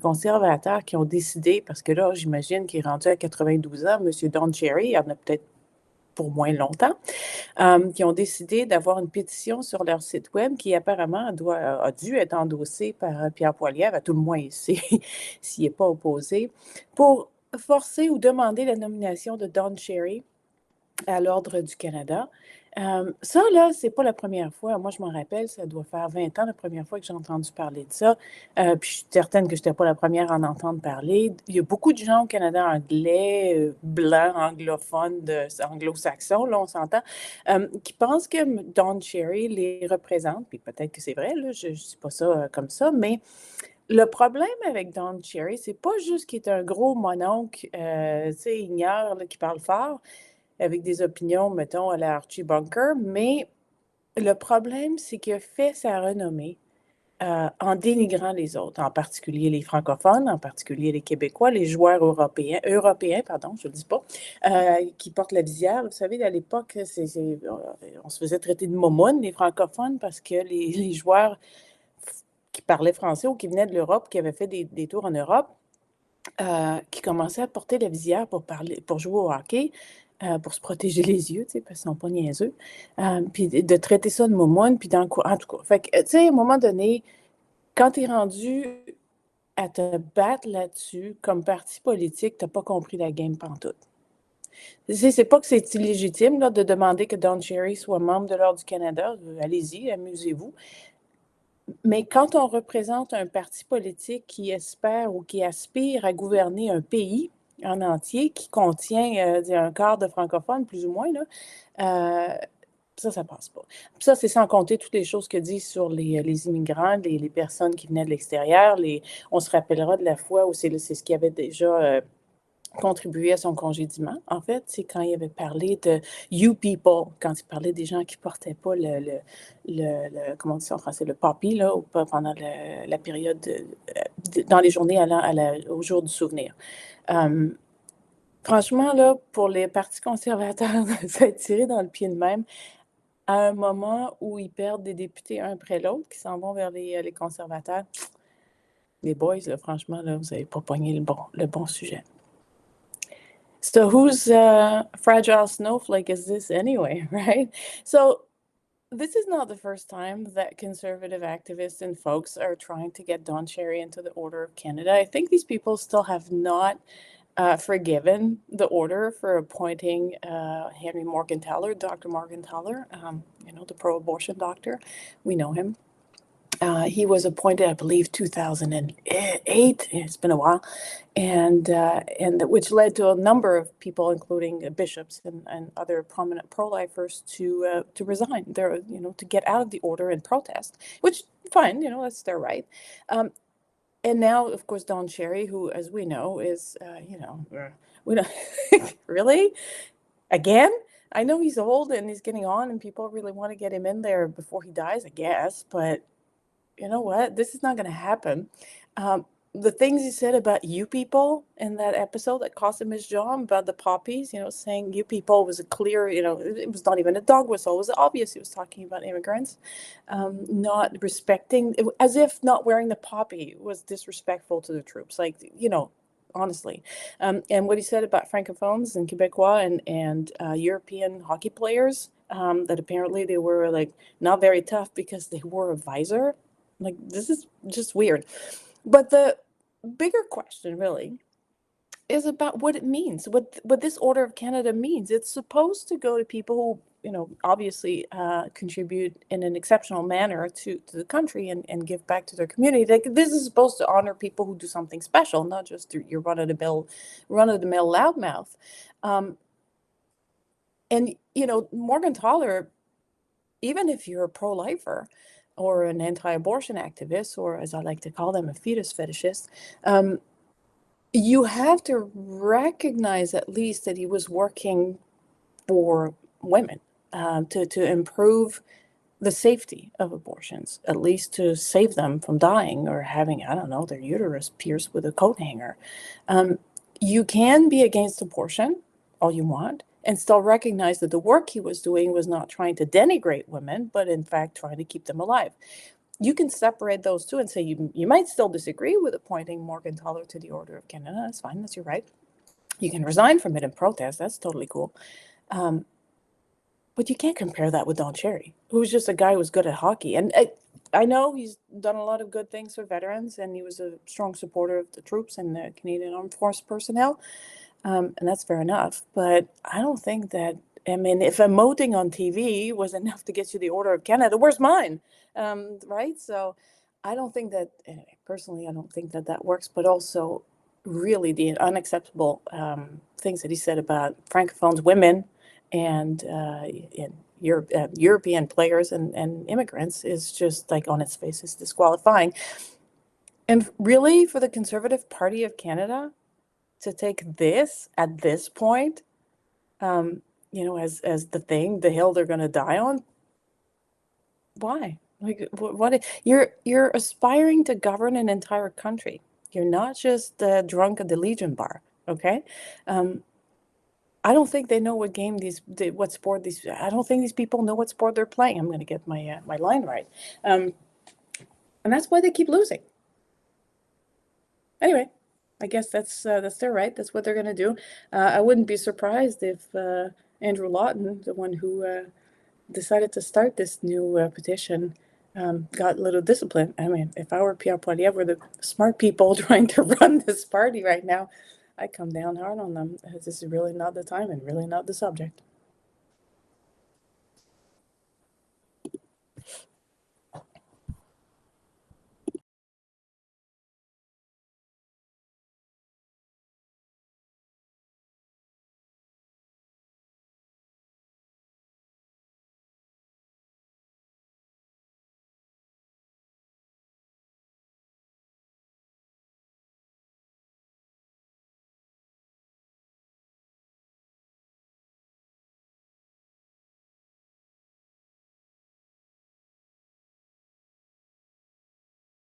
conservateurs qui ont décidé, parce que là, j'imagine qu'il est rendu à 92 ans, M. Don Cherry, il en a peut-être pour moins longtemps, qui ont décidé d'avoir une pétition sur leur site web qui apparemment a dû être endossée par Pierre Poilievre, à tout le moins s'il n'est pas opposé, pour forcer ou demander la nomination de Don Cherry à l'Ordre du Canada. Ça, là, c'est pas la première fois. Moi, je m'en rappelle, ça doit faire 20 ans la première fois que j'ai entendu parler de ça. Puis je suis certaine que je n'étais pas la première à en entendre parler. Il y a beaucoup de gens au Canada anglais, blancs, anglophones, anglo-saxons, là, on s'entend, qui pensent que Don Cherry les représente. Puis peut-être que c'est vrai, là, je ne dis pas ça comme ça, mais le problème avec Don Cherry, c'est pas juste qu'il est un gros mononcle, tu sais, ignare, là, qui parle fort, avec des opinions, mettons, à la Archie Bunker, mais le problème, c'est qu'il a fait sa renommée en dénigrant les autres, en particulier les francophones, en particulier les Québécois, les joueurs européens, pardon, je ne le dis pas, qui portent la visière. Vous savez, à l'époque, on se faisait traiter de momoune, les francophones, parce que les joueurs qui parlaient français ou qui venaient de l'Europe, qui avaient fait des tours en Europe, qui commençaient à porter la visière pour jouer au hockey, pour se protéger les yeux, tu sais, parce qu'ils ne sont pas niaiseux. Puis de traiter ça de momoune, puis en tout cas. Fait que, tu sais, à un moment donné, quand tu es rendu à te battre là-dessus, comme parti politique, tu n'as pas compris la game pantoute. C'est pas que c'est illégitime là, de demander que Don Cherry soit membre de l'Ordre du Canada. Allez-y, amusez-vous. Mais quand on représente un parti politique qui espère ou qui aspire à gouverner un pays en entier, qui contient un quart de francophones, plus ou moins, là, ça passe pas. Puis ça, c'est sans compter toutes les choses que disent sur les immigrants, les personnes qui venaient de l'extérieur. On se rappellera de la fois où c'est ce qui avait déjà contribué à son congédiement. En fait, c'est quand il avait parlé de You People, quand il parlait des gens qui portaient pas comment on dit ça en français, le poppy, là, ou pas pendant la période, dans les journées allant au jour du souvenir. Franchement, là, pour les partis conservateurs, ça a tiré dans le pied de même à un moment où ils perdent des députés un après l'autre, qui s'en vont vers les conservateurs. Les boys, là, franchement, là, vous n'avez pas pogné le bon sujet. So whose fragile snowflake is this anyway, right? So this is not the first time that conservative activists and folks are trying to get Don Cherry into the Order of Canada. I think these people still have not forgiven the order for appointing Henry Morgentaler, Dr. Morgentaler, the pro-abortion doctor. We know him. He was appointed, I believe, 2008. It's been a while, and which led to a number of people, including bishops and other prominent pro-lifers, to resign. To get out of the order and protest. Which fine, that's their right. And now, of course, Don Cherry, who, as we know, is we don't really again. I know he's old and he's getting on, and people really want to get him in there before he dies, I guess, but. You know what? This is not going to happen. The things he said about you people in that episode that cost him his job about the poppies, saying you people was a clear, it was not even a dog whistle. It was obvious he was talking about immigrants, not respecting, as if not wearing the poppy was disrespectful to the troops. Like, honestly. And what he said about francophones and Quebecois and European hockey players, that apparently they were like not very tough because they wore a visor. Like, this is just weird. But the bigger question, really, is about what it means, what this Order of Canada means. It's supposed to go to people who, obviously contribute in an exceptional manner to the country and give back to their community. Like, this is supposed to honor people who do something special, not just your run-of-the-mill loudmouth. And, Morgentaler, even if you're a pro-lifer, or an anti-abortion activist, or as I like to call them, a fetus fetishist, you have to recognize at least that he was working for women to improve the safety of abortions, at least to save them from dying or having, I don't know, their uterus pierced with a coat hanger. You can be against abortion all you want, and still recognize that the work he was doing was not trying to denigrate women, but in fact trying to keep them alive. you can separate those two and say you might still disagree with appointing Morgentaler to the Order of Canada. That's fine. That's your right. You can resign from it in protest. That's totally cool. But you can't compare that with Don Cherry, who was just a guy who was good at hockey. And I know he's done a lot of good things for veterans, and he was a strong supporter of the troops and the Canadian Armed Force personnel. And that's fair enough. But I don't think that, I mean, if emoting on TV was enough to get you the Order of Canada, where's mine? Right? So I don't think that, anyway, personally, I don't think that that works. But also, really, the unacceptable things that he said about Francophones, women, and European players and immigrants is just like on its face is disqualifying. And really, for the Conservative Party of Canada to take this at this point, as the thing, the hill they're going to die on, why? Like, what? You're aspiring to govern an entire country. You're not just drunk at the Legion bar, okay? I don't think they know what what sport these. I don't think these people know what sport they're playing. I'm going to get my line right, and that's why they keep losing. Anyway, I guess that's their right. That's what they're going to do. I wouldn't be surprised if Andrew Lawton, the one who decided to start this new petition, got a little discipline. I mean, if I were Pierre Poilievre, we're the smart people trying to run this party right now, I come down hard on them. This is really not the time and really not the subject.